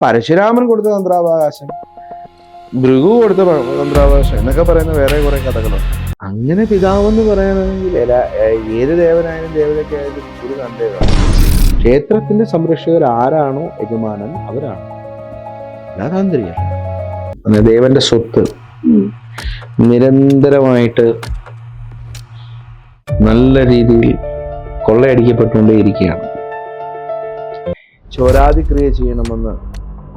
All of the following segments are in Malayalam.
പരശുരാമൻ കൊടുത്ത തന്ത്രാവകാശം, ഭൃഗു കൊടുത്ത തന്ത്രാവകാശം എന്നൊക്കെ പറയുന്ന വേറെ കുറെ കഥകളുണ്ട്. അങ്ങനെ പിതാവെന്ന് പറയണമെങ്കിൽ ഏത് ദേവനായാലും ദേവതയ്ക്കായാലും ഒരു കണ്ടേതാണ്. ക്ഷേത്രത്തിന്റെ സംരക്ഷകർ ആരാണോ യജമാനൻ അവരാണ്, അല്ലാതെ താന്ത്രികല്ല. ദേവന്റെ സ്വത്ത് നിരന്തരമായിട്ട് നല്ല രീതിയിൽ കൊള്ളയടിക്കപ്പെട്ടുകൊണ്ടേയിരിക്കുകയാണ്. ചോരാതിക്രിയ ചെയ്യണമെന്ന്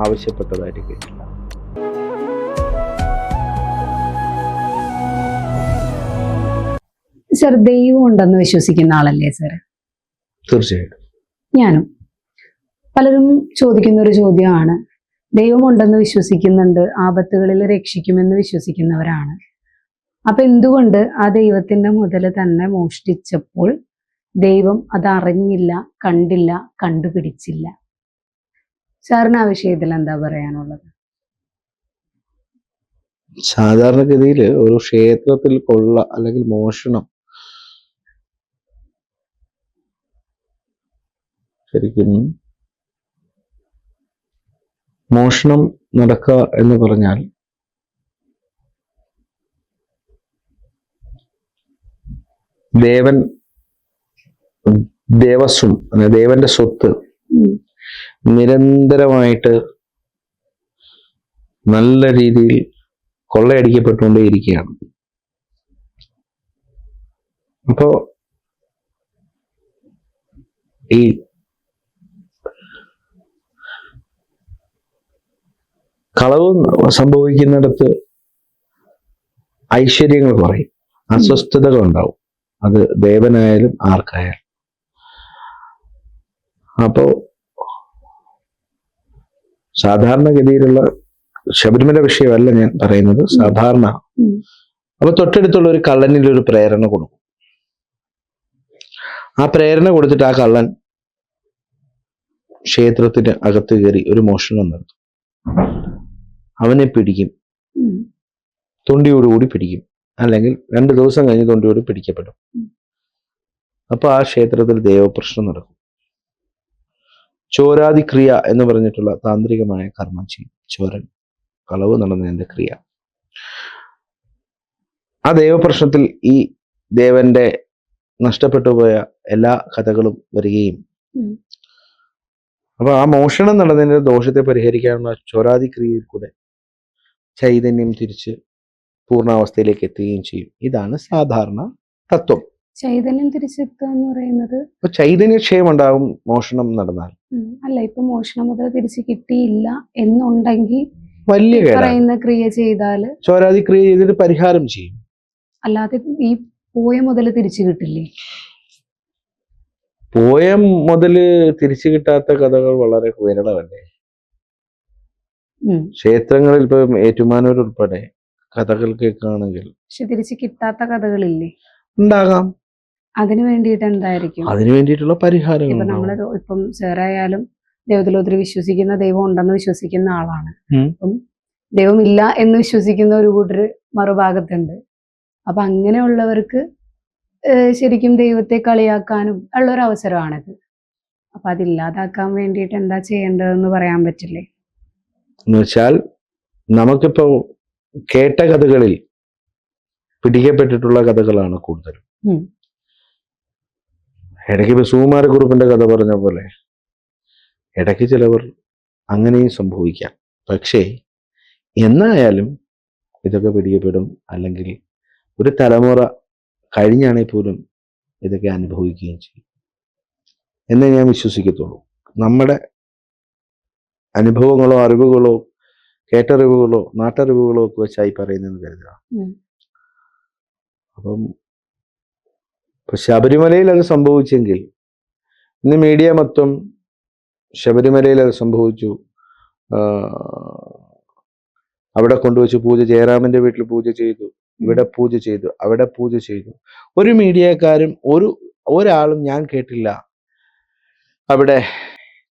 ആവശ്യപ്പെട്ടതായിട്ട് കേട്ടില്ല. സർ, ദൈവം ഉണ്ടെന്ന് വിശ്വസിക്കുന്ന ആളല്ലേ സർ? തീർച്ചയായിട്ടും. ഞാനും. പലരും ചോദിക്കുന്ന ഒരു ചോദ്യമാണ്, ദൈവം ഉണ്ടെന്ന് വിശ്വസിക്കുന്നുണ്ട്, ആപത്തുകളിൽ രക്ഷിക്കുമെന്ന് വിശ്വസിക്കുന്നവരാണ്. അപ്പൊ എന്തുകൊണ്ട് ആ ദൈവത്തിന്റെ മുതൽ തന്നെ മോഷ്ടിച്ചപ്പോൾ ദൈവം അത് അറിഞ്ഞില്ല, കണ്ടില്ല, കണ്ടുപിടിച്ചില്ല? സാറിന് ആ വിഷയത്തിൽ എന്താ പറയാനുള്ളത്? സാധാരണഗതിയിൽ ഒരു ക്ഷേത്രത്തിൽ കൊള്ള അല്ലെങ്കിൽ മോഷണം ശരിക്കും മോഷണം നടക്കുക എന്ന് പറഞ്ഞാൽ ദേവസ്വം ദേവന്റെ സ്വത്ത് നിരന്തരമായിട്ട് നല്ല രീതിയിൽ കൊള്ളയടിക്കപ്പെട്ടുകൊണ്ടേയിരിക്കുകയാണ്. അപ്പോ ഈ കളവ് സംഭവിക്കുന്നിടത്ത് ഐശ്വര്യങ്ങൾ കുറയും, അസ്വസ്ഥതകൾ ഉണ്ടാവും. അത് ദേവനായാലും ആർക്കായാലും. അപ്പോ സാധാരണഗതിയിലുള്ള ശബരിമല വിഷയമല്ല ഞാൻ പറയുന്നത്, സാധാരണ. അപ്പൊ തൊട്ടടുത്തുള്ള ഒരു കള്ളനിൽ ഒരു പ്രേരണ കൊടുക്കും. ആ പ്രേരണ കൊടുത്തിട്ട് ആ കള്ളൻ ക്ഷേത്രത്തിന് അകത്ത് കയറി ഒരു മോഷണം നടത്തും. അവനെ പിടിക്കും, തൊണ്ടിയോടുകൂടി പിടിക്കും, അല്ലെങ്കിൽ 2 ദിവസം കഴിഞ്ഞ് തൊണ്ടിയോട് പിടിക്കപ്പെടും. അപ്പൊ ആ ക്ഷേത്രത്തിൽ ദേവപ്രശ്നം നടക്കും. ചോരാതിക്രിയ എന്ന് പറഞ്ഞിട്ടുള്ള താന്ത്രികമായ കർമ്മം ചെയ്യും. ചോരൻ, കളവ് നടന്നതിന്റെ ക്രിയ. ആ ദേവപ്രശ്നത്തിൽ ഈ ദേവന്റെ നഷ്ടപ്പെട്ടു പോയ എല്ലാ കഥകളും വരികയും, അപ്പൊ ആ മോഷണം നടന്നതിന്റെ ദോഷത്തെ പരിഹരിക്കാനുള്ള ചോരാതിക്രിയയിൽ കൂടെ ചൈതന്യം തിരിച്ച് പൂർണ്ണാവസ്ഥയിലേക്ക് എത്തുകയും ചെയ്യും. ഇതാണ് സാധാരണ തത്വം. ചൈതന്യം തിരിച്ചെത്തുക എന്ന് പറയുന്നത് ചൈതന്യക്ഷയം ഉണ്ടാകും മോഷണം നടന്നാൽ. അല്ല, ഇപ്പൊ മോഷണം മുതൽ തിരിച്ച് കിട്ടിയില്ല എന്നുണ്ടെങ്കിൽ വലിയ പറയുന്ന ക്രിയ ചെയ്താല് ചോരാതിക്രിയ ചെയ്തിട്ട് പരിഹാരം ചെയ്യും. അല്ലാതെ ഈ പോയ മുതൽ തിരിച്ചു കിട്ടില്ലേ? പോയ മുതല് തിരിച്ചു കിട്ടാത്ത കഥകൾ വളരെ വിരളമല്ലേ. ക്ഷേത്രങ്ങളിൽ ഇപ്പൊ ഏറ്റുമാനൂർ ഉൾപ്പെടെ കഥകൾ കേൾക്കുകയാണെങ്കിൽ പക്ഷെ തിരിച്ചു കിട്ടാത്ത കഥകളില്ലേ? ഉണ്ടാകാം. അതിനു വേണ്ടിയിട്ട് എന്തായിരിക്കും? അതിനു വേണ്ടിയിട്ടുള്ള പരിഹാരം. ഇപ്പൊ നമ്മള് ഇപ്പം സാറായാലും ദൈവത്തിലൊത്തിരി വിശ്വസിക്കുന്ന, ദൈവം ഉണ്ടെന്ന് വിശ്വസിക്കുന്ന ആളാണ്. അപ്പം ദൈവം ഇല്ല എന്ന് വിശ്വസിക്കുന്ന ഒരു കൂട്ടര് മറുഭാഗത്തുണ്ട്. അപ്പൊ അങ്ങനെയുള്ളവർക്ക് ശരിക്കും ദൈവത്തെ കളിയാക്കാനും ഉള്ള ഒരു അവസരമാണിത്. അപ്പൊ അതില്ലാതാക്കാൻ വേണ്ടിയിട്ട് എന്താ ചെയ്യേണ്ടതെന്ന് പറയാൻ പറ്റില്ലേ? എന്ന് വെച്ചാൽ നമുക്കിപ്പോ കേട്ട കഥകളിൽ പിടിക്കപ്പെട്ടിട്ടുള്ള കഥകളാണ് കൂടുതലും. ഇടയ്ക്ക് ഇപ്പൊ സുകുമാരക്കുറുപ്പിന്റെ കഥ പറഞ്ഞ പോലെ ഇടയ്ക്ക് ചിലവർ അങ്ങനെയും സംഭവിക്കാം. പക്ഷേ എന്നായാലും ഇതൊക്കെ പിടിക്കപ്പെടും, അല്ലെങ്കിൽ ഒരു തലമുറ കഴിഞ്ഞാണെങ്കിൽ പോലും ഇതൊക്കെ അനുഭവിക്കുകയും ചെയ്യും എന്നേ ഞാൻ വിശ്വസിക്കത്തുള്ളൂ. നമ്മുടെ അനുഭവങ്ങളോ അറിവുകളോ കേട്ടറിവുകളോ നാട്ടറിവുകളോ ഒക്കെ വെച്ചായി പറയുന്നതെന്ന് കരുതുക. അപ്പം ഇപ്പൊ ശബരിമലയിൽ അത് സംഭവിച്ചെങ്കിൽ ഇന്ന് മീഡിയ മൊത്തം ശബരിമലയിൽ അത് സംഭവിച്ചു, അവിടെ കൊണ്ടുവച്ച് പൂജ, ജയറാമിന്റെ വീട്ടിൽ പൂജ ചെയ്തു, ഇവിടെ പൂജ ചെയ്തു, അവിടെ പൂജ ചെയ്തു. ഒരു മീഡിയക്കാരും ഒരാളും ഞാൻ കേട്ടില്ല അവിടെ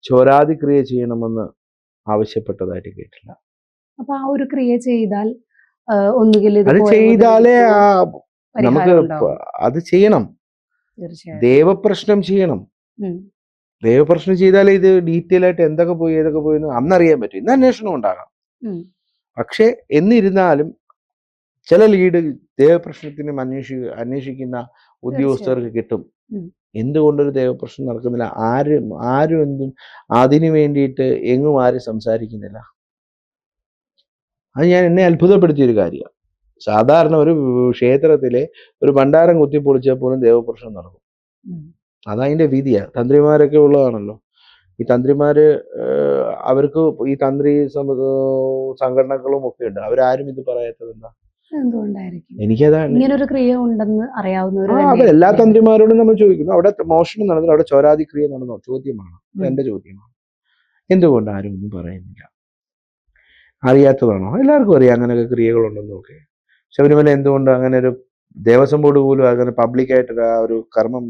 ചോരാതിക്രിയ ചെയ്യണമെന്ന് ആവശ്യപ്പെട്ടതായിട്ട് കേട്ടില്ല. അപ്പൊ ആ ഒരു ക്രിയ ചെയ്താൽ ഒന്നുകിൽ അത് ചെയ്താലേ നമുക്ക് അത് ചെയ്യണം. ദേവപ്രശ്നം ചെയ്യണം. ദൈവപ്രശ്നം ചെയ്താലേ ഇത് ഡീറ്റെയിൽ ആയിട്ട് എന്തൊക്കെ പോയി ഏതൊക്കെ പോയി എന്ന് അന്നറിയാൻ പറ്റും. ഇന്ന് അന്വേഷണം ഉണ്ടാകാം. ഉം. പക്ഷെ എന്നിരുന്നാലും ചില ലീഡ് ദൈവപ്രശ്നത്തിനും അന്വേഷിക്കുന്ന ഉദ്യോഗസ്ഥർക്ക് കിട്ടും. ഉം. എന്തുകൊണ്ടൊരു ദൈവപ്രശ്നം നടക്കുന്നില്ല? ആരും എന്തും അതിനു വേണ്ടിയിട്ട് എങ്ങും ആരും സംസാരിക്കുന്നില്ല. അത് എന്നെ അത്ഭുതപ്പെടുത്തിയ ഒരു കാര്യമാണ്. സാധാരണ ഒരു ക്ഷേത്രത്തിലെ ഒരു ഭണ്ഡാരം കുത്തിപ്പൊളിച്ചാൽ പോലും ദൈവപ്രശ്നം നടക്കും. ഉം. അതതിന്റെ വിധിയാ. തന്ത്രിമാരൊക്കെ ഉള്ളതാണല്ലോ. ഈ തന്ത്രിമാര് അവർക്ക് ഈ തന്ത്രി സംഘടനകളും ഒക്കെ ഉണ്ട്. അവരാരും ഇത് പറയാത്തത് എന്താ? എന്തുകൊണ്ടായിരിക്കും? എനിക്കതാണ്. ഇങ്ങനൊരു ക്രിയ ഉണ്ടെന്ന് അറിയാവുന്നവര് അത് തന്നെ എല്ലാ തന്ത്രിമാരോടും നമ്മൾ ചോദിക്കുന്നു. അവിടെ മോഷണം നടന്നു, അവിടെ ചോരാതിക്രിയ നടന്നോ? ചോദ്യമാണ്. അത് എന്റെ ചോദ്യമാണ്. എന്തുകൊണ്ട് ആരും ഒന്നും പറയുന്നില്ല? അറിയാത്തതാണോ? എല്ലാവർക്കും അറിയാം അങ്ങനെയൊക്കെ ക്രിയകളുണ്ടെന്നൊക്കെ. ശബരിമല എന്തുകൊണ്ട് അങ്ങനെ ഒരു ദേവസ്വം ബോർഡ് പോലും അങ്ങനെ പബ്ലിക്കായിട്ട് ഒരു കർമ്മം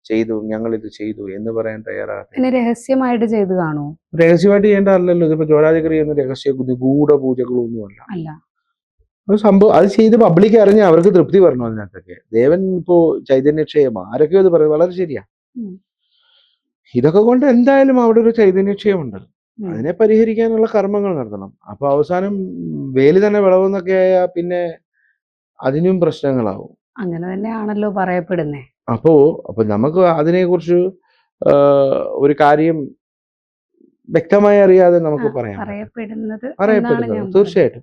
ചെയ്തു, ഞങ്ങൾ ഇത് ചെയ്തു എന്ന് പറയാൻ തയ്യാറാണ്? പിന്നെ രഹസ്യമായിട്ട് ചെയ്ത് കാണുമോ? രഹസ്യമായിട്ട് ചെയ്യേണ്ടതല്ലോ. ഇതിപ്പോ ചോരാതിക്രിയ എന്ന രഹസ്യ നിഗൂഢ പൂജകളൊന്നുമല്ല. അല്ല. ഒരു സംഭവം അത് ചെയ്ത് പബ്ലിക് അറിഞ്ഞ അവർക്ക് തൃപ്തി വരണം. അതിനകത്തൊക്കെ ദേവൻ ഇപ്പോ ചൈതന്യക്ഷയം ആരൊക്കെയോ ഇത് പറയും, വളരെ ശരിയാ. ഉം. ഇതൊക്കെ കൊണ്ട് എന്തായാലും അവിടെ ഒരു ചൈതന്യക്ഷയമുണ്ട്. ഉം. അതിനെ പരിഹരിക്കാനുള്ള കർമ്മങ്ങൾ നടത്തണം. അപ്പൊ അവസാനം വേലി തന്നെ വിളവെന്നൊക്കെ ആയാൽ പിന്നെ അതിനും പ്രശ്നങ്ങളാവും. അങ്ങനെ തന്നെയാണല്ലോ പറയപ്പെടുന്നേ. അപ്പോ നമുക്ക് അതിനെക്കുറിച്ച് ഒരു കാര്യം വ്യക്തമായി അറിയാതെ നമുക്ക് പറയാം. പറയപ്പെടുന്നത് എന്നാണ് ഞാൻ പറഞ്ഞത്. തീർച്ചയായിട്ടും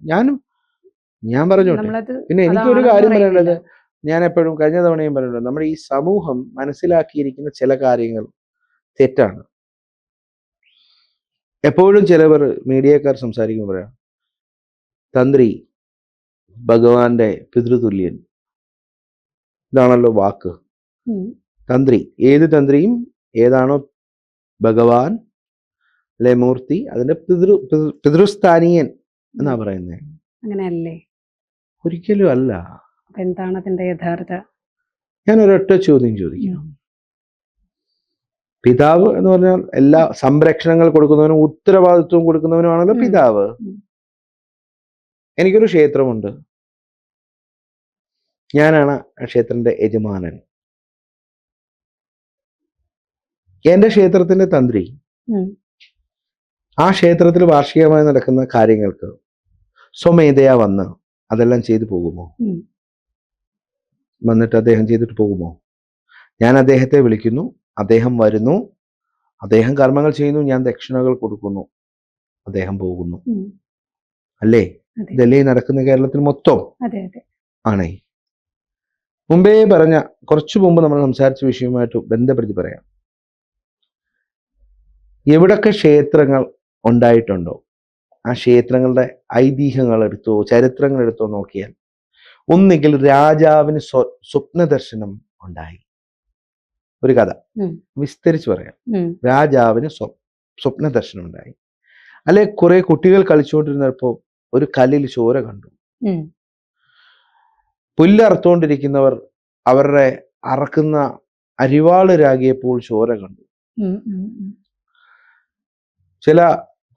ഞാൻ പറഞ്ഞോട്ടെ. നമ്മളത് പിന്നെ എനിക്കൊരു അതാണെന്ന് കാര്യം പറയുന്നില്ല. പറയേണ്ടത്, ഞാൻ എപ്പോഴും കഴിഞ്ഞ തവണയും പറഞ്ഞിട്ടുണ്ട്, നമ്മുടെ ഈ സമൂഹം മനസ്സിലാക്കിയിരിക്കുന്ന ചില കാര്യങ്ങൾ തെറ്റാണ്. എപ്പോഴും ചിലവർ മീഡിയക്കാർ സംസാരിക്കുമ്പോൾ പറയാം, തന്ത്രി ഭഗവാന്റെ പിതൃതുല്യൻ. ഇതാണല്ലോ വാക്ക്. ഉം. തന്ത്രി, ഏത് തന്ത്രിയും ഏതാണോ ഭഗവാൻ അല്ലെ മൂർത്തി, അതിന്റെ പിതൃസ്ഥാനീയൻ എന്നാ പറയുന്നത്. അങ്ങനെയല്ലേ? ഒരിക്കലും അല്ല. അപ്പൊ എന്താണ് അതിന്റെ യഥാർത്ഥ? ഞാൻ ഒരൊറ്റ ചോദ്യം ചോദിക്കാം. പിതാവ് എന്ന് പറഞ്ഞാൽ എല്ലാ സംരക്ഷണങ്ങൾ കൊടുക്കുന്നവനും ഉത്തരവാദിത്വം കൊടുക്കുന്നവനുമാണല്ലോ പിതാവ്. എനിക്കൊരു ക്ഷേത്രമുണ്ട്. ഞാനാണ് ആ ക്ഷേത്രത്തിന്റെ യജമാനൻ. എന്റെ ക്ഷേത്രത്തിന്റെ തന്ത്രി ആ ക്ഷേത്രത്തിൽ വാർഷികമായി നടക്കുന്ന കാര്യങ്ങൾക്ക് സ്വമേധയാ വന്ന് അതെല്ലാം ചെയ്തു പോകുമോ? വന്നിട്ട് അദ്ദേഹം ചെയ്തിട്ട് പോകുമോ? ഞാൻ അദ്ദേഹത്തെ വിളിക്കുന്നു, അദ്ദേഹം വരുന്നു, അദ്ദേഹം കർമ്മങ്ങൾ ചെയ്യുന്നു, ഞാൻ ദക്ഷിണകൾ കൊടുക്കുന്നു, അദ്ദേഹം പോകുന്നു. അല്ലേ? ഇതല്ലേ നടക്കുന്ന കേരളത്തിൽ മൊത്തം ആണേ. മുമ്പേ പറഞ്ഞ കുറച്ചു മുമ്പ് നമ്മൾ സംസാരിച്ച വിഷയവുമായിട്ട് ബന്ധപ്പെടുത്തി പറയാം. എവിടൊക്കെ ക്ഷേത്രങ്ങൾ ഉണ്ടായിട്ടുണ്ടോ ആ ക്ഷേത്രങ്ങളുടെ ഐതിഹ്യങ്ങൾ എടുത്തോ ചരിത്രങ്ങൾ എടുത്തോ നോക്കിയാൽ ഒന്നുകിൽ രാജാവിന് സ്വപ്ന ദർശനം ഉണ്ടായി. ഒരു കഥ വിസ്തരിച്ച് പറയാം. രാജാവിന് സ്വപ്ന ദർശനം ഉണ്ടായി. അല്ലെ കുറെ കുട്ടികൾ കളിച്ചുകൊണ്ടിരുന്നപ്പോ ഒരു കല്ലിൽ ചോര കണ്ടു. പുല്ലറുത്തോണ്ടിരിക്കുന്നവർ അവരുടെ അറക്കുന്ന അരിവാള് രാഗിയപ്പോൾ ചോര കണ്ടു. ചില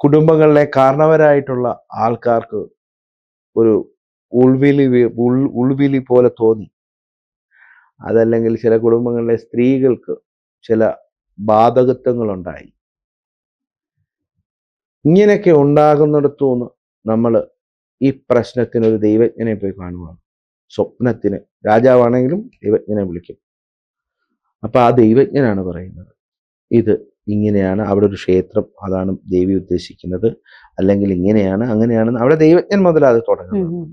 കുടുംബങ്ങളിലെ കാരണവരായിട്ടുള്ള ആൾക്കാർക്ക് ഒരു ഉൾവിളി പോലെ തോന്നി. അതല്ലെങ്കിൽ ചില കുടുംബങ്ങളിലെ സ്ത്രീകൾക്ക് ചില ബാധകത്വങ്ങൾ ഉണ്ടായി. ഇങ്ങനെയൊക്കെ ഉണ്ടാകുന്നിടത്തുനിന്ന് നമ്മൾ ഈ പ്രശ്നത്തിനൊരു ദൈവജ്ഞനെ പോയി കാണുകയാണ്. സ്വപ്നത്തിന് രാജാവാണെങ്കിലും ദൈവജ്ഞനെ വിളിക്കും. അപ്പൊ ആ ദൈവജ്ഞനാണ് പറയുന്നത്, ഇത് ഇങ്ങനെയാണ്, അവിടെ ഒരു ക്ഷേത്രം, അതാണ് ദേവി ഉദ്ദേശിക്കുന്നത്, അല്ലെങ്കിൽ ഇങ്ങനെയാണ് അങ്ങനെയാണെന്ന് അവിടെ ദൈവജ്ഞൻ മുതലാതെ തുടങ്ങുന്നത്.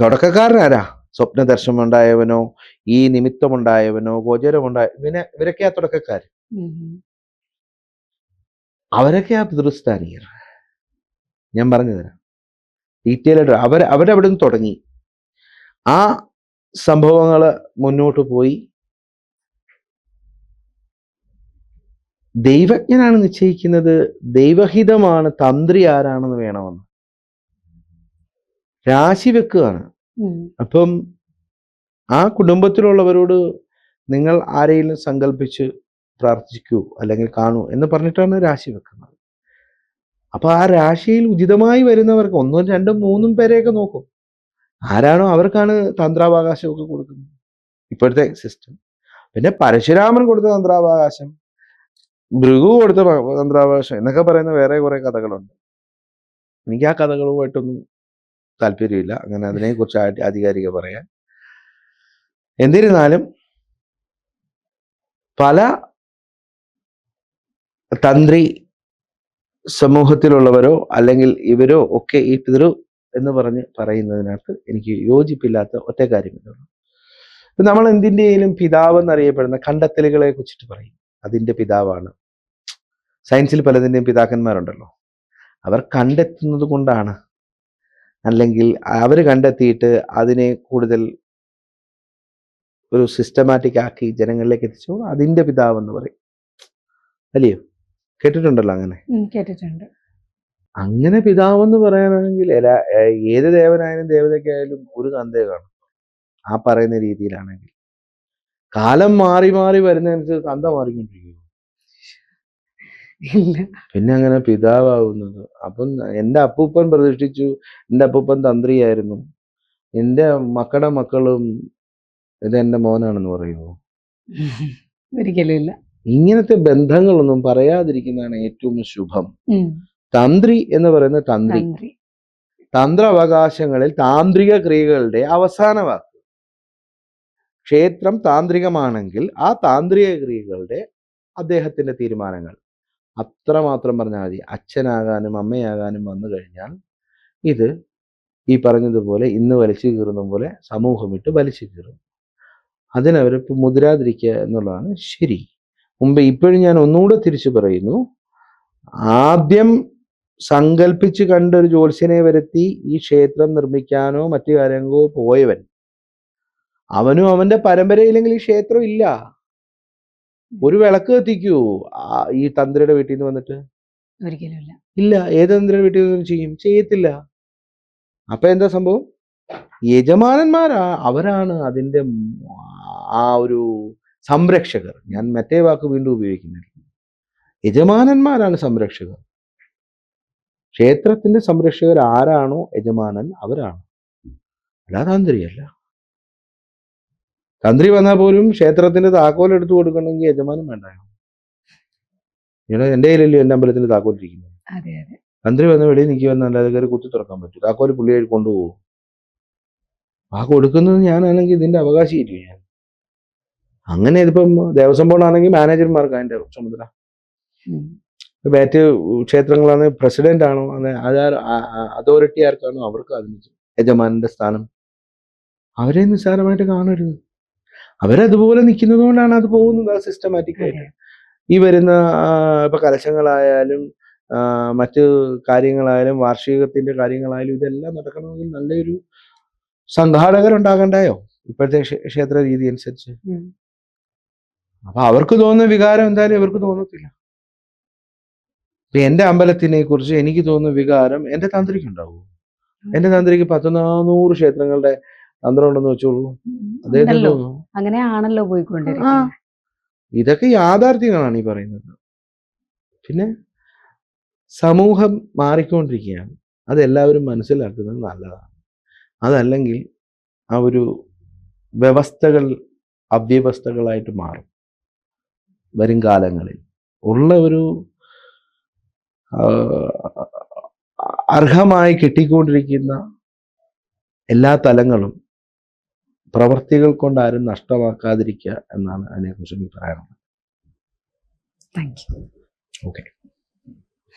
തുടക്കക്കാരനാരാ? സ്വപ്ന ദർശനം ഉണ്ടായവനോ ഈ നിമിത്തമുണ്ടായവനോ ഗോചരമുണ്ടായ ഇവരൊക്കെ ആ തുടക്കക്കാർ. അവരൊക്കെ ആ പിതൃസ്ഥാനീയർ. ഞാൻ പറഞ്ഞു തരാം ഡീറ്റെയിൽ ആയിട്ട്. അവരവിടെ നിന്ന് തുടങ്ങി ആ സംഭവങ്ങൾ മുന്നോട്ട് പോയി. ദൈവജ്ഞനാണ് നിശ്ചയിക്കുന്നത്, ദൈവഹിതമാണ് തന്ത്രി ആരാണെന്ന് വേണമെന്ന് രാശി വെക്കുകയാണ്. അപ്പം ആ കുടുംബത്തിലുള്ളവരോട് നിങ്ങൾ ആരെയും സങ്കല്പിച്ച് പ്രാർത്ഥിക്കൂ അല്ലെങ്കിൽ കാണൂ എന്ന് പറഞ്ഞിട്ടാണ് രാശി വെക്കുന്നത്. അപ്പൊ ആ രാശിയിൽ ഉചിതമായി വരുന്നവർക്ക് 1, 2, 3 പേരെയൊക്കെ നോക്കും. ആരാണോ അവർക്കാണ് തന്ത്രാവകാശമൊക്കെ കൊടുക്കുന്നത് ഇപ്പോഴത്തെ സിസ്റ്റം. പിന്നെ പരശുരാമൻ കൊടുത്ത തന്ത്രാവകാശം ഭൃഗു കൊടുത്ത തന്ത്രാവകാശം എന്നൊക്കെ പറയുന്ന വേറെ കുറെ കഥകളുണ്ട്. എനിക്ക് ആ കഥകളുമായിട്ടൊന്നും താല്പര്യമില്ല, അങ്ങനെ അതിനെക്കുറിച്ച് ആധികാരിക പറയാൻ. എന്നിരുന്നാലും പല തന്ത്രി സമൂഹത്തിലുള്ളവരോ അല്ലെങ്കിൽ ഇവരോ ഒക്കെ ഈ പിതൃ എന്ന് പറയുന്നതിനകത്ത് എനിക്ക് യോജിപ്പില്ലാത്ത ഒറ്റ കാര്യമില്ല. നമ്മൾ എന്തിൻ്റെയും പിതാവ് എന്നറിയപ്പെടുന്ന കണ്ടെത്തലുകളെ കുറിച്ചിട്ട് പറയും, അതിൻ്റെ പിതാവാണ്. സയൻസിൽ പലതിൻ്റെയും പിതാക്കന്മാരുണ്ടല്ലോ, അവർ കണ്ടെത്തുന്നത് കൊണ്ടാണ്, അല്ലെങ്കിൽ അവർ കണ്ടെത്തിയിട്ട് അതിനെ കൂടുതൽ ഒരു സിസ്റ്റമാറ്റിക് ആക്കി ജനങ്ങളിലേക്ക് എത്തിച്ചു, അതിൻ്റെ പിതാവ് എന്ന് പറയും. അല്ലയോ? കേട്ടിട്ടുണ്ടല്ലോ അങ്ങനെ? കേട്ടിട്ടുണ്ട്. അങ്ങനെ പിതാവെന്ന് പറയാനാണെങ്കിൽ ഏത് ദേവനായാലും ദേവതയ്ക്കായാലും ഒരു തന്തയെ കാണും. ആ പറയുന്ന രീതിയിലാണെങ്കിൽ കാലം മാറി മാറി വരുന്നതനുസരിച്ച് തന്ത മാറിക്കൊണ്ടിരിക്കും. പിന്നെ അങ്ങനെ പിതാവാകുന്നത്. അപ്പം എൻ്റെ അപ്പൂപ്പൻ പ്രതിഷ്ഠിച്ചു, എൻ്റെ അപ്പൂപ്പൻ തന്ത്രിയായിരുന്നു, എൻ്റെ മക്കളുടെ മക്കളും ഇത് എൻ്റെ മോനാണെന്ന് പറയുമോ? ഒരിക്കലും ഇല്ല. ഇങ്ങനത്തെ ബന്ധങ്ങളൊന്നും പറയാതിരിക്കുന്നതാണ് ഏറ്റവും ശുഭം. തന്ത്രി എന്ന് പറയുന്ന തന്ത്രാവകാശങ്ങളിൽ താന്ത്രിക ക്രിയകളുടെ അവസാന വാക്ക്. ക്ഷേത്രം താന്ത്രികമാണെങ്കിൽ ആ താന്ത്രിക ക്രിയകളുടെ അദ്ദേഹത്തിന്റെ തീരുമാനങ്ങൾ അത്രമാത്രം പറഞ്ഞാൽ മതി. അച്ഛനാകാനും അമ്മയാകാനും വന്നു കഴിഞ്ഞാൽ ഇത് ഈ പറഞ്ഞതുപോലെ ഇന്ന് വലിച്ചു കീറുന്ന പോലെ സമൂഹം ഇട്ട് വലിച്ചു കീറും. അതിനവർ മുതിരാതിരിക്കുക എന്നുള്ളതാണ് ശരി. ഇപ്പോഴും ഞാൻ ഒന്നുകൂടെ തിരിച്ചു പറയുന്നു, ആദ്യം സങ്കല്പിച്ച് കണ്ടൊരു ജ്യോത്സ്യനെ വരുത്തി ഈ ക്ഷേത്രം നിർമ്മിക്കാനോ മറ്റു കാര്യങ്ങളോ പോയവൻ, അവനും അവന്റെ പരമ്പരയില്ലെങ്കിൽ ഈ ക്ഷേത്രം ഇല്ല. ഒരു വിളക്ക് കത്തിക്കൂ ഈ തന്ത്രിയുടെ വീട്ടിൽ നിന്ന് വന്നിട്ട്? ഒരിക്കലും ഇല്ല. ഏത് തന്ത്രിയുടെ വീട്ടിൽ നിന്ന് ചെയ്യത്തില്ല. അപ്പൊ എന്താ സംഭവം? യജമാനന്മാരാ, അവരാണ് അതിൻ്റെ ആ ഒരു സംരക്ഷകർ. ഞാൻ മറ്റേ വാക്ക് വീണ്ടും ഉപയോഗിക്കുന്നില്ല. യജമാനന്മാരാണ് സംരക്ഷകർ. ക്ഷേത്രത്തിന്റെ സംരക്ഷകർ ആരാണോ യജമാനൻ, അവരാണ്, അല്ല തന്ത്രിയല്ല. തന്ത്രി വന്നാൽ പോലും ക്ഷേത്രത്തിന്റെ താക്കോൽ എടുത്തു കൊടുക്കണമെങ്കിൽ യജമാനം വേണ്ടായോ? എൻ്റെ കയ്യിലല്ലോ എൻ്റെ അമ്പലത്തിന്റെ താക്കോൽ ഇരിക്കുന്നത്. തന്ത്രി വന്ന വെളിയിൽ നിൽക്കുമെന്നല്ലാതെ കയറി കുത്തി തുറക്കാൻ പറ്റും? താക്കോൽ പുള്ളിയായി കൊണ്ടുപോകും. ആ കൊടുക്കുന്നത് ഞാനാണെങ്കിൽ ഇതിന്റെ അവകാശിയില്ലേ ഞാൻ? അങ്ങനെ ഇതിപ്പം ദേവസ്വം ബോർഡാണെങ്കിൽ മാനേജർമാർക്ക് അതിന്റെ ചുമതല. മറ്റ് ക്ഷേത്രങ്ങളാണെങ്കിൽ പ്രസിഡന്റ് ആണോ, അതോറിറ്റി ആർക്കാണോ അവർക്ക് അതിന് യജമാനന്റെ സ്ഥാനം. അവരെ നിസ്സാരമായിട്ട് കാണരുത്. അവരതുപോലെ നിൽക്കുന്നത് കൊണ്ടാണ് അത് പോകുന്നത് സിസ്റ്റമാറ്റിക് ആയിട്ട്. ഈ വരുന്ന ഇപ്പൊ കലശങ്ങളായാലും മറ്റ് കാര്യങ്ങളായാലും വാർഷികത്തിന്റെ കാര്യങ്ങളായാലും ഇതെല്ലാം നടക്കണമെങ്കിൽ നല്ലൊരു സംഘാടകരുണ്ടാകണ്ടായോ ഇപ്പോഴത്തെ ക്ഷേത്ര രീതി അനുസരിച്ച്? അപ്പൊ അവർക്ക് തോന്നുന്ന വികാരം എന്തായാലും ഇവർക്ക് തോന്നത്തില്ല. എന്റെ അമ്പലത്തിനെ കുറിച്ച് എനിക്ക് തോന്നുന്ന വികാരം എന്റെ തന്ത്രിക്ക് ഉണ്ടാവുമോ? എന്റെ തന്ത്രിക്ക് 100-400 ക്ഷേത്രങ്ങളുടെ തന്ത്രം ഉണ്ടെന്ന് വെച്ചോളൂ. അദ്ദേഹത്തിന് തോന്നുന്നു. അങ്ങനെയാണല്ലോ പോയിക്കൊണ്ടിരിക്കുന്നത്. ഇതൊക്കെ യാഥാർത്ഥ്യങ്ങളാണ് ഈ പറയുന്നത്. പിന്നെ സമൂഹം മാറിക്കൊണ്ടിരിക്കുകയാണ്, അതെല്ലാവരും മനസ്സിലാക്കുന്നത് നല്ലതാണ്. അതല്ലെങ്കിൽ ആ ഒരു വ്യവസ്ഥകൾ അവ്യവസ്ഥകളായിട്ട് മാറും. വരും കാലങ്ങളിൽ ഉള്ള ഒരു അർഹമായി കിട്ടിക്കൊണ്ടിരിക്കുന്ന എല്ലാ തലങ്ങളും പ്രവർത്തികൾ കൊണ്ട് ആരും നഷ്ടമാക്കാതിരിക്കുക എന്നാണ് അതിനെക്കുറിച്ച് എനിക്ക് പറയാനുള്ളത്. Thank you. ഓക്കെ.